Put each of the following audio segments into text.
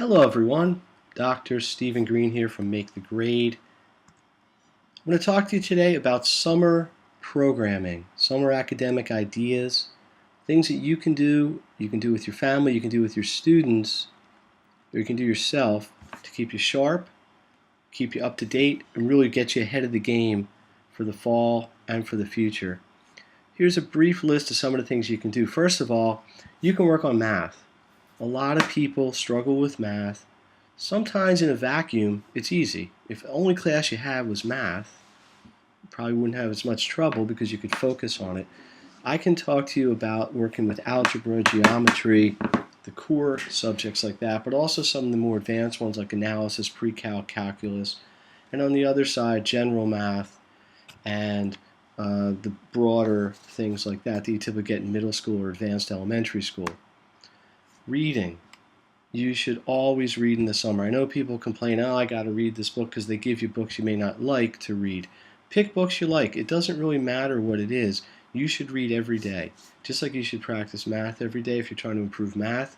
Hello everyone, Dr. Stephen Greene here from Make the Grade. I'm going to talk to you today about summer programming, summer academic ideas, things that you can do with your family, you can do with your students, or you can do yourself to keep you sharp, keep you up to date, and really get you ahead of the game for the fall and for the future. Here's a brief list of some of the things you can do. First of all, you can work on math. A lot of people struggle with math. Sometimes in a vacuum, it's easy. If the only class you had was math, you probably wouldn't have as much trouble because you could focus on it. I can talk to you about working with algebra, geometry, the core subjects like that, but also some of the more advanced ones like analysis, pre-calc, calculus, and on the other side, general math and the broader things like that you typically get in middle school or advanced elementary school. Reading. You should always read in the summer. I know people complain, oh, I got to read this book because they give you books you may not like to read. Pick books you like. It doesn't really matter what it is. You should read every day. Just like you should practice math every day. If you're trying to improve math,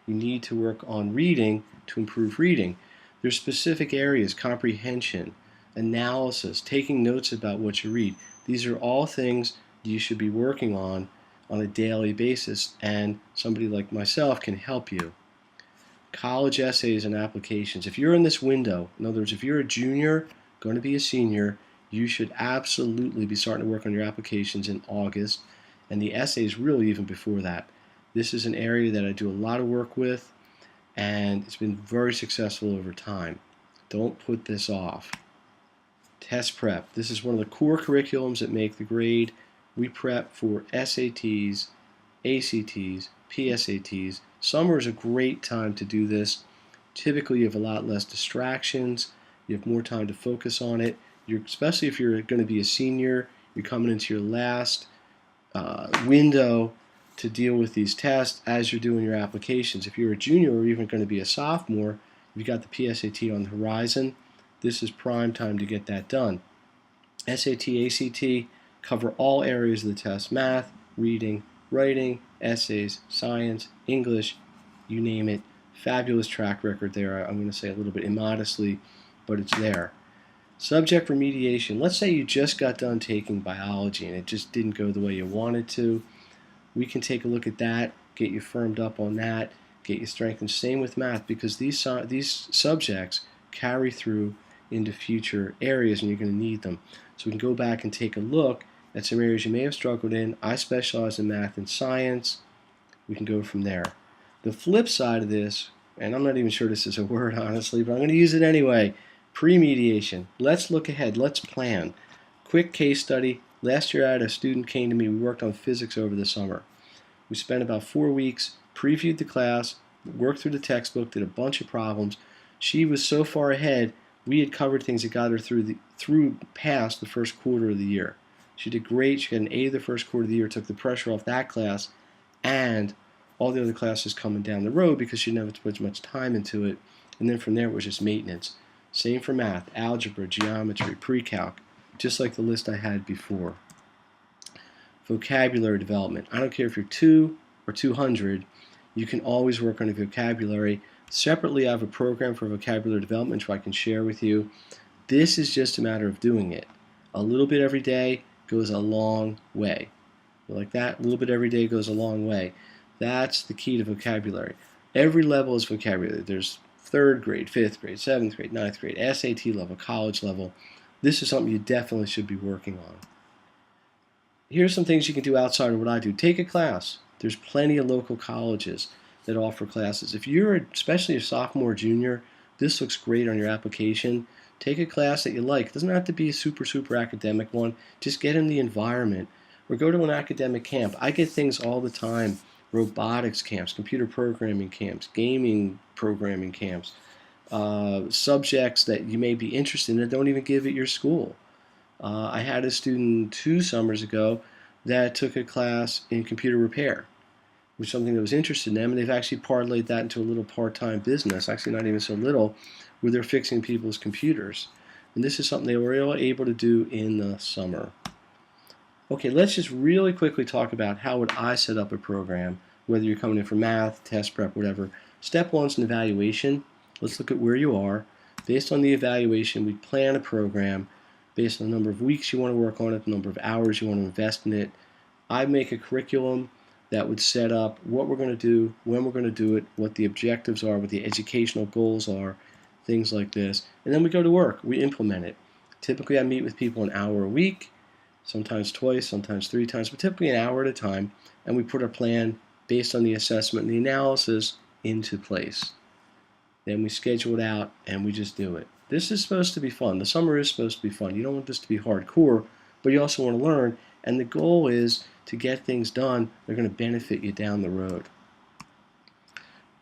you need to work on reading to improve reading. There's specific areas, comprehension, analysis, taking notes about what you read. These are all things you should be working on a daily basis, and somebody like myself can help you. College essays and applications. If you're in this window, in other words, if you're a junior, going to be a senior, you should absolutely be starting to work on your applications in August, and the essays really even before that. This is an area that I do a lot of work with, and it's been very successful over time. Don't put this off. Test prep. This is one of the core curriculums that make the grade. We prep for SATs, ACTs, PSATs. Summer is a great time to do this. Typically, you have a lot less distractions. You have more time to focus on it. Especially if you're going to be a senior, you're coming into your last window to deal with these tests as you're doing your applications. If you're a junior or even going to be a sophomore, you've got the PSAT on the horizon. This is prime time to get that done. SAT, ACT cover all areas of the test: math, reading, writing, essays, science, English, you name it. Fabulous track record there. I'm going to say a little bit immodestly, but it's there. Subject remediation. Let's say you just got done taking biology and it just didn't go the way you wanted to. We can take a look at that, get you firmed up on that, get you strengthened. Same with math, because these subjects carry through into future areas and you're going to need them. So we can go back and take a look at some areas you may have struggled in. I specialize in math and science. We can go from there. The flip side of this, and I'm not even sure this is a word honestly, but I'm going to use it anyway, pre-mediation. Let's look ahead. Let's plan. Quick case study. Last year I had a student came to me. We worked on physics over the summer. We spent about 4 weeks, previewed the class, worked through the textbook, did a bunch of problems. She was so far ahead, we had covered things that got her through past the first quarter of the year. She did great. She got an A the first quarter of the year, took the pressure off that class and all the other classes coming down the road because she didn't have to put as much time into it. And then from there it was just maintenance. Same for math, algebra, geometry, pre-calc, just like the list I had before. Vocabulary development. I don't care if you're 2 or 200, you can always work on a vocabulary. Separately, I have a program for vocabulary development which I can share with you. This is just a matter of doing it. A little bit every day goes a long way. Like that, a little bit every day goes a long way. That's the key to vocabulary. Every level is vocabulary. There's 3rd grade, 5th grade, 7th grade, 9th grade, SAT level, college level. This is something you definitely should be working on. Here's some things you can do outside of what I do. Take a class. There's plenty of local colleges that offer classes. If you're especially a sophomore or junior, this looks great on your application. Take a class that you like. It doesn't have to be a super academic one. Just get in the environment. Or go to an academic camp. I get things all the time. Robotics camps, computer programming camps, gaming programming camps, subjects that you may be interested in that don't even give at your school. I had a student 2 summers ago that took a class in computer repair, which is something that was interested in them, and they've actually parlayed that into a little part-time business, actually not even so little, where they're fixing people's computers. And this is something they were able to do in the summer. Okay, let's just really quickly talk about how would I set up a program, whether you're coming in for math, test prep, whatever. Step 1 is an evaluation. Let's look at where you are. Based on the evaluation, we plan a program based on the number of weeks you want to work on it, the number of hours you want to invest in it. I make a curriculum that would set up what we're going to do, when we're going to do it, what the objectives are, what the educational goals are, things like this. And then we go to work. We implement it. Typically, I meet with people an hour a week, sometimes twice, sometimes 3 times, but typically an hour at a time, and we put our plan based on the assessment and the analysis into place. Then we schedule it out and we just do it. This is supposed to be fun. The summer is supposed to be fun. You don't want this to be hardcore, but you also want to learn, and the goal is to get things done that are going to benefit you down the road.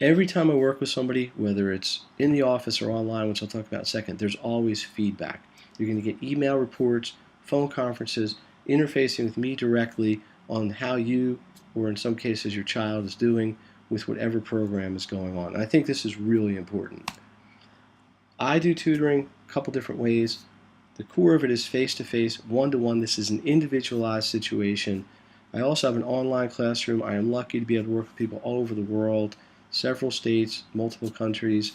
Every time I work with somebody, whether it's in the office or online, which I'll talk about in a second, there's always feedback. You're going to get email reports, phone conferences, interfacing with me directly on how you, or in some cases your child, is doing with whatever program is going on. And I think this is really important. I do tutoring a couple different ways. The core of it is face-to-face, one-to-one. This is an individualized situation. I also have an online classroom. I am lucky to be able to work with people all over the world, several states, multiple countries.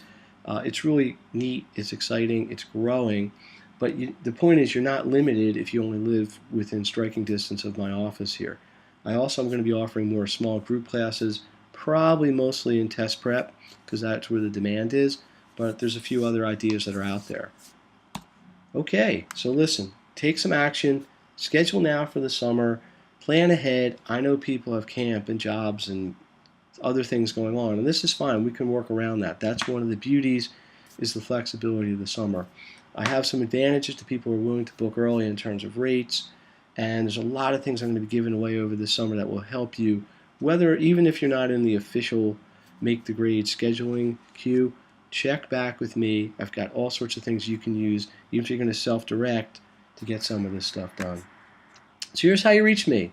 It's really neat. It's exciting. It's growing. But the point is, you're not limited if you only live within striking distance of my office here. I also am going to be offering more small group classes, probably mostly in test prep, because that's where the demand is. But there's a few other ideas that are out there. Okay, so listen, take some action, schedule now for the summer, plan ahead. I know people have camp and jobs and other things going on, and this is fine. We can work around that. That's one of the beauties, is the flexibility of the summer. I have some advantages to people who are willing to book early in terms of rates, and there's a lot of things I'm going to be giving away over the summer that will help you, even if you're not in the official Make the Grade scheduling queue. Check back with me. I've got all sorts of things you can use, even if you're going to self-direct, to get some of this stuff done. So here's how you reach me.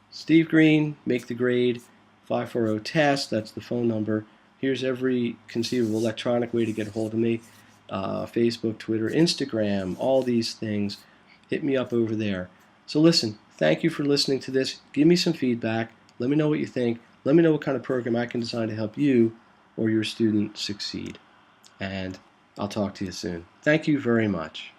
Steve Greene, Make the Grade, 540-TEST, that's the phone number. Here's every conceivable electronic way to get a hold of me. Facebook, Twitter, Instagram, all these things. Hit me up over there. So listen, thank you for listening to this. Give me some feedback. Let me know what you think. Let me know what kind of program I can design to help you or your student succeed. And I'll talk to you soon. Thank you very much.